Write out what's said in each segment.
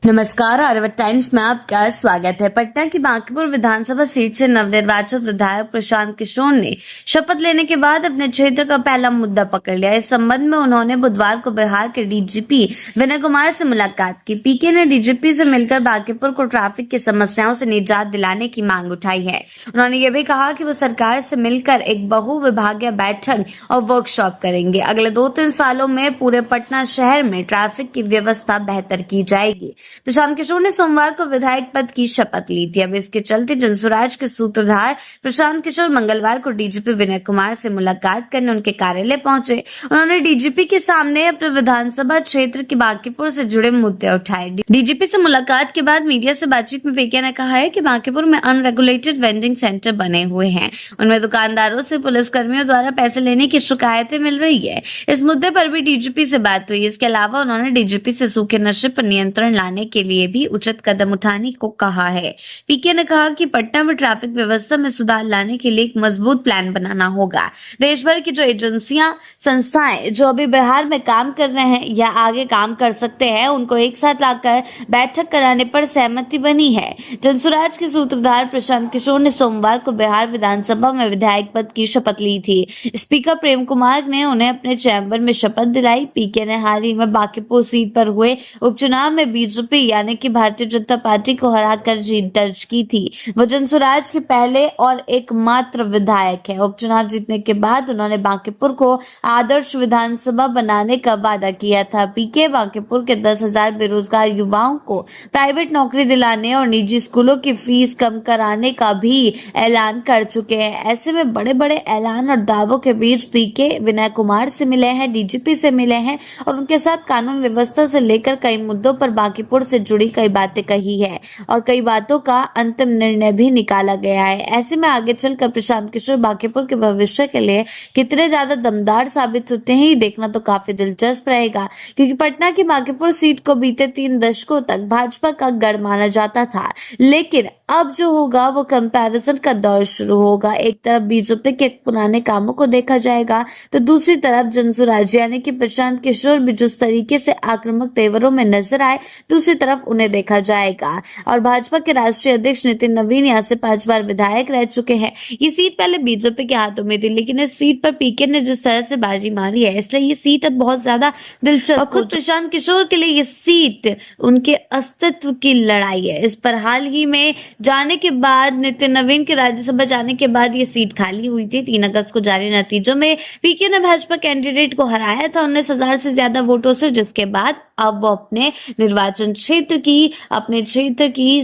नमस्कार, आर्यवत टाइम्स में आपका स्वागत है। पटना की बांकीपुर विधानसभा सीट से नवनिर्वाचित विधायक प्रशांत किशोर ने शपथ लेने के बाद अपने क्षेत्र का पहला मुद्दा पकड़ लिया। इस संबंध में उन्होंने बुधवार को बिहार के डीजीपी विनय कुमार से मुलाकात की। पीके ने डीजीपी से मिलकर बांकीपुर को ट्रैफिक की समस्याओं से निजात दिलाने की मांग उठाई है। उन्होंने ये भी कहा कि वो सरकार से मिलकर एक बहु विभागीय बैठक और वर्कशॉप करेंगे। अगले 2-3 सालों में पूरे पटना शहर में ट्रैफिक की व्यवस्था बेहतर की जाएगी। प्रशांत किशोर ने सोमवार को विधायक पद की शपथ ली थी। अब इसके चलते जनसुराज के सूत्रधार प्रशांत किशोर मंगलवार को डीजीपी विनय कुमार से मुलाकात करने उनके कार्यालय पहुंचे। उन्होंने डीजीपी के सामने अपने विधानसभा क्षेत्र की बांकीपुर से जुड़े मुद्दे उठाए। डीजीपी से मुलाकात के बाद मीडिया से बातचीत में पीके ने कहा है कि बांकीपुर में अनरेगुलेटेड वेंडिंग सेंटर बने हुए हैं। उनमें दुकानदारों से पुलिसकर्मियों द्वारा पैसे लेने की शिकायतें मिल रही है। इस मुद्दे पर भी डीजीपी से बात हुई। इसके अलावा उन्होंने डीजीपी से सूखे नशे पर नियंत्रण लाने के लिए भी उचित कदम उठाने को कहा है। पीके ने कहा कि पटना में ट्रैफिक व्यवस्था में सुधार लाने के लिए एक मजबूत प्लान बनाना होगा। देश भर की जो एजेंसियां, संस्थाएं जो अभी बिहार में काम कर रहे हैं या आगे काम कर सकते हैं, उनको एक साथ लाकर बैठक कराने पर सहमति बनी है। जनसुराज के सूत्रधार प्रशांत किशोर ने सोमवार को बिहार विधानसभा में विधायक पद की शपथ ली थी। स्पीकर प्रेम कुमार ने उन्हें अपने चैम्बर में शपथ दिलाई। पीके ने हाल ही में बांकीपुर सीट पर हुए उपचुनाव में बीजेपी यानी कि भारतीय जनता पार्टी को हराकर जीत दर्ज की थी। वो जनसुराज के पहले और एकमात्र विधायक है। उपचुनाव जीतने के बाद उन्होंने बांकीपुर को आदर्श विधानसभा बनाने का वादा किया था। पीके बांकीपुर के 10,000 बेरोजगार युवाओं को प्राइवेट नौकरी दिलाने और निजी स्कूलों की फीस कम कराने का भी ऐलान कर चुके हैं। ऐसे में बड़े बड़े ऐलान और दावों के बीच पीके विनय कुमार से मिले हैं, डीजीपी से मिले हैं और उनके साथ कानून व्यवस्था से लेकर कई मुद्दों पर बांकीपुर से जुड़ी कई बातें कही है और कई बातों का अंतिम निर्णय भी निकाला गया है। ऐसे में आगे चलकर प्रशांत किशोर बांकीपुर के भविष्य के लिए कितने ज्यादा दमदार साबित होते हैं, ये देखना तो काफी दिलचस्प रहेगा, क्योंकि पटना की बांकीपुर सीट को बीते 3 दशकों तक भाजपा का गढ़ माना जाता था। लेकिन अब जो होगा वो कंपैरिजन का दौर शुरू होगा। एक तरफ बीजेपी के पुराने कामों को देखा जाएगा तो दूसरी तरफ जनसुराज यानी कि प्रशांत किशोर भी जिस तरीके से आक्रामक तेवरों में नजर आए, दूसरी तरफ उन्हें देखा जाएगा। और भाजपा के राष्ट्रीय अध्यक्ष नितिन नवीन यहाँ से 5 बार विधायक रह चुके हैं। ये सीट पहले बीजेपी के हाथों में थी, लेकिन इस सीट पर पीके ने जिस तरह से बाजी मारी है, इसलिए ये सीट अब बहुत ज्यादा दिलचस्प और खुद प्रशांत किशोर के लिए ये सीट उनके अस्तित्व की लड़ाई है। इस पर हाल ही में जाने के बाद, नितिन नवीन के राज्यसभा जाने के बाद ये सीट खाली हुई थी। 3 अगस्त को जारी नतीजों में पीके ने भाजपा कैंडिडेट को हराया था 19,000 से ज्यादा वोटों से, जिसके बाद अब वो अपने निर्वाचन क्षेत्र की, अपने क्षेत्र की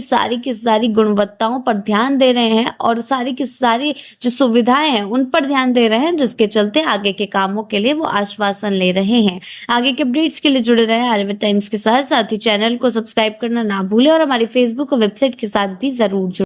सारी गुणवत्ताओं पर ध्यान दे रहे हैं और सारी की सारी जो सुविधाएं हैं उन पर ध्यान दे रहे हैं, जिसके चलते आगे के कामों के लिए वो आश्वासन ले रहे हैं। आगे के अपडेट्स के लिए जुड़े रहे आर्यवत टाइम्स के साथ ही चैनल को सब्सक्राइब करना ना भूलें और हमारी फेसबुक और वेबसाइट के साथ भी जरूर जुड़ें।